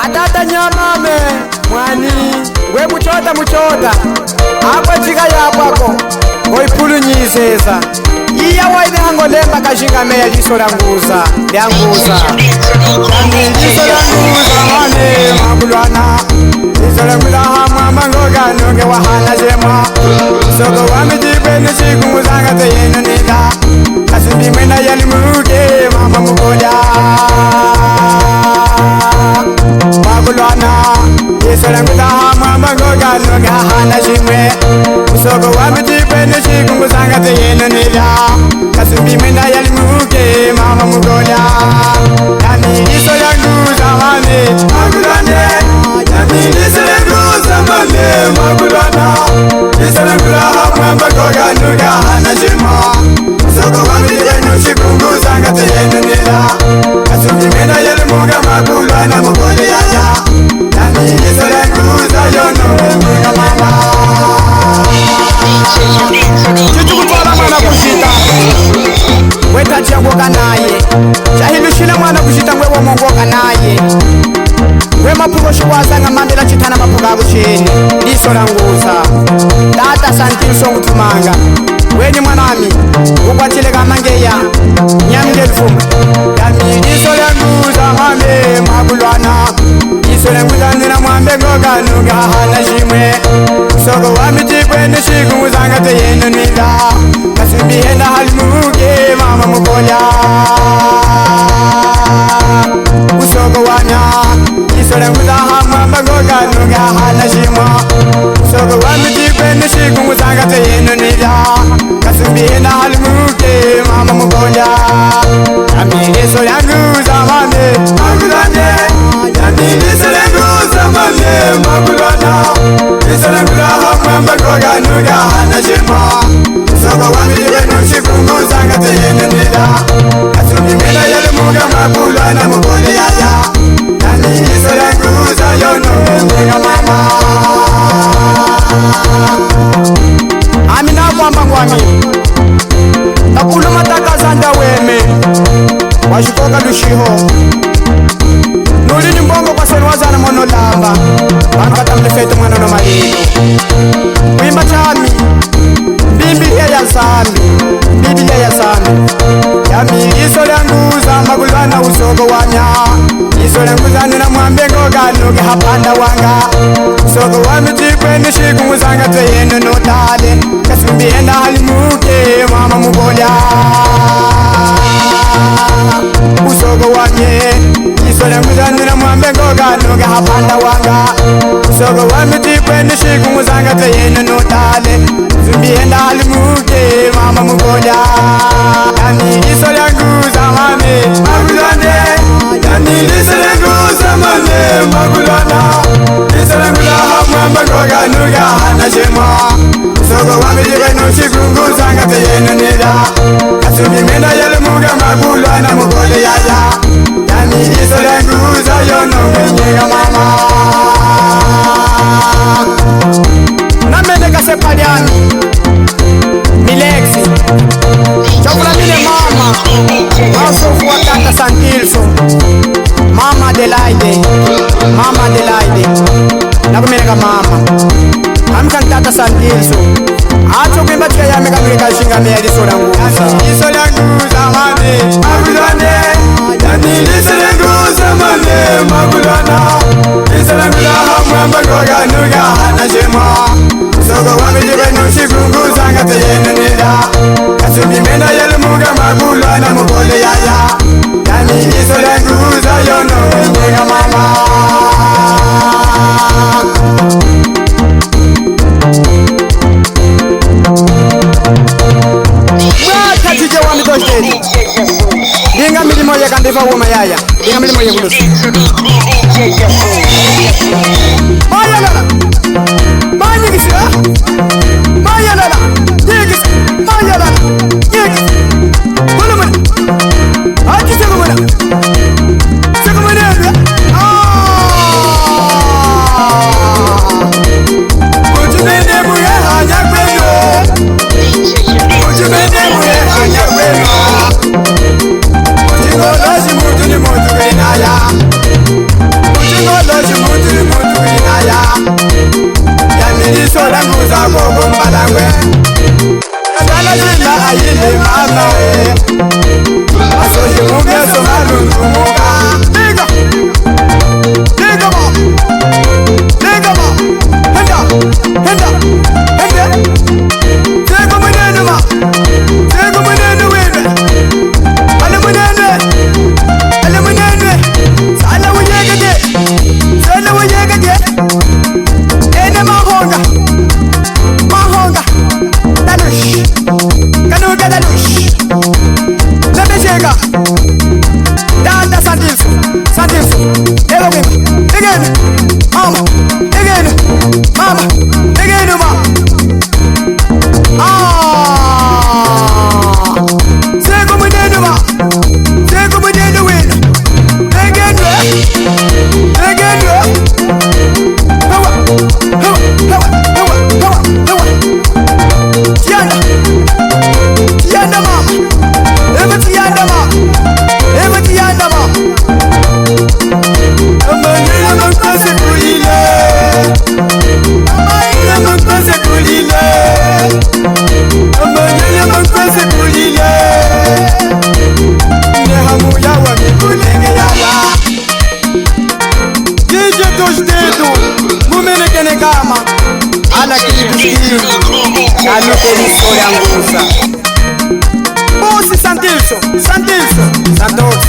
Atata nyamame mwani we muchota apa chika yapako ngoipulunyisesa iya waidango lemba kashingameya liso languza mane makulwana liso languza hamwamba ngoganonge wahana zemwa soko wamijibeni chikunguzanga teyeno nila kasindi mwena yalimuke mama mukola makulwana liso languza hamwamba ngoganonge wahana zemwa soko wamijibeni chikunguzanga teyeno nila kasindi mwena yalimuke mama mukola yamiliso yanguza mane makulwane yamiliso yanguza mane makulwana liso languza hamwamba ngoganonge wahana zemwa soko wamijibeni chikunguzanga teyeno nila kasindi mwena yalimuke makulwana mukola yaya yamiliso yanguza yonomuga mama chichukutwala mwana kushita wetatiyangoka naye chahilushila mwana kushita ngwewo mongoka naye we mapuko shikwazanga mandela chitana mapuko akucheni liso languza tata santilso ngutumanga weni mwanami ukwatile kamangeya nyamngelfuma yami liso languza mame makulwana liso languza nina mwambe ngoganuga hana shimwe soko wamitikweni shikunguzanga teyeno nila kasimbihenda halimuke mama mukola usoko wana liso languza hamwamba ngoganuga hana shimwa soko wamitikweni shikunguzanga teyeno nila kasimbihenda halimuke mama mukola yami liso languza mame makulane yami liso languza mame makulana liso languza hamwamba ngoganuga hana shimwa soko wamitikweni shikunguzanga teyeno nila kasimbihenda halimuke makulana mukola yaya yami liso languza yonomuga mama amina kwamba ngwami nakuluma takazanda weme washikoka lushiho nulini mbongo kwa senwazana monolamba banu katamlefete mwana no malino wimba chami Biblia ya sami yami liso languza makulwana usoko wanya liso languza nina mwambe ngoganuge hapanda wanga soko wamitikweni shikunguzanga teyeno notale kasimbihenda halimuke mama mukola usoko wanye liso languza nina mwambe ngoganuge hapanda wanga soko wamitikweni shikunguzanga teyeno notale kasimbihenda halimuke mama mukola yani liso languza mame makulwane yani liso languza mame makulwana liso languza hamwamba ngoganuga hana shemwa soko wamitikweni shikunguzanga teyeno nila kasimbihenda yalimuke makulwana mukola yaya yani liso languza yonomuga mama namene kasepaliani milexi chokula mine mama wasofu wa tata santilso mama Adelaide nakumeneka mama amkan tata santilso acho kwimba chika yame kamile kashingameya liso languza liso languza mame makulwane yani liso languza mame makulwana liso languza hamwamba ngoganuga hana shemwa soko wamitikweni shikunguzanga teyeno nila kasimbihenda yalimuke makulwana mukola yaya yani liso languza yonomuga mama mwakatije wamitoshteni dinga milimo yekandifa woma yaya dinga milimo yekulusi mayalala manyikisira mayalala yekisi mayalala yekisi kulumuna aji sekumuna sekumuna ujumene muye hanya kweno ujumene muye hanya kweno ujingolozi mutu ni mutu kenaya ujingolozi kipi kanukeni sola ngusa Busi Santilso Santos